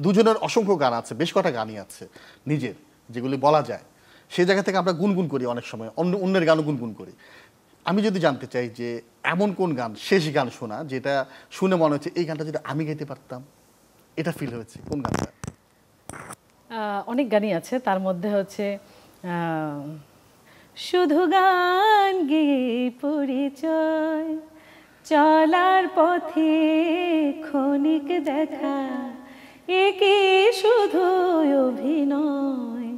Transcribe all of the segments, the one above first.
দুজনের অসংখ্য গান আছে, বেশ কটা গানই আছে নিজের, যেগুলি বলা যায়। সেই জায়গা থেকে আমরা গুনগুন করি, অনেক সময় অন্যের গানও গুনগুন করি। আমি যদি জানতে চাই যে এমন কোন গান, শেষ গান শোনা, যেটা শুনে মনে হচ্ছে এই গানটা যদি আমি গাইতে পারতাম, এটা ফিল হয়েছে, কোন গানটা? অনেক গানই আছে, তার মধ্যে হচ্ছে শুধু গান গেয়ে পরিচয়, চলার পথে ক্ষণিক দেখা, একে শুধু অভিনয়,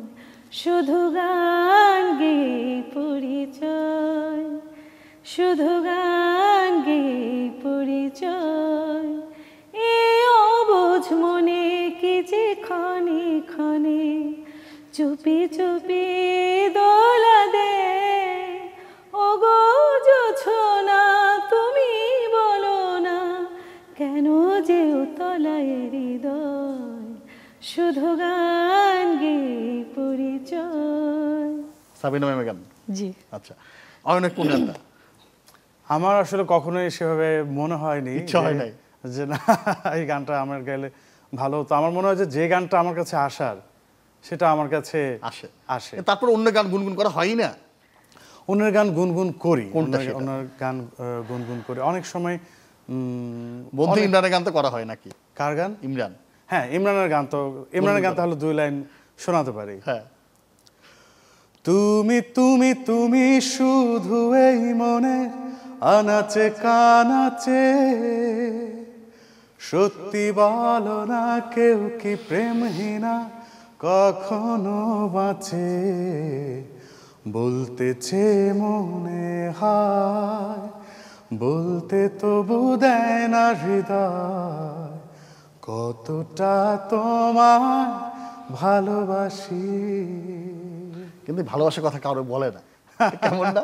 শুধু গান গেয়ে পরিচয়, শুধু গান গেয়ে পরিচয়, এ অবুঝ মনে কি যে ক্ষণে ক্ষণে চুপি চুপি দোলা দে, ওগো জোছনা তুমি বলো না, কেন যে উতলায় হৃদয়, শুধু গান গেয়ে পরিচয়। সাবিনা ম্যামের গান? জি। আচ্ছা, অনেক কোন গানটা? আমার আসলে কখনোই সেভাবে মনে হয়নি, ইচ্ছা হয় নাই যে না এই গানটা আমার গাইলে ভালো হতো। আমার মনে হয় যে গানটা আমার কাছে আসার, সেটা আমার কাছে আসে। তারপর অন্য গান গুনগুন করা হয় না? অন্যের গান গুনগুন করি, অন্যের গান গুনগুন করি অনেক সময়। বন্ধু ইমরানের গান তো করা হয় নাকি? কার গান? ইমরান। হ্যাঁ, ইমরানের গান তাহলে 2 লাইন শোনাতে পারি। হ্যাঁ। তুমি তুমি তুমি শুধু এই মনে আনাচে কানাচে, সত্যি বলো না কেউ কি প্রেমহীনা কখনো বাঁচে, বলতেছে মনে হয়, বলতে তবু দেয় না হৃদয়, কতটা তোমায় ভালোবাসি। কিন্তু ভালোবাসার কথা কারো বলে না, কেমন না?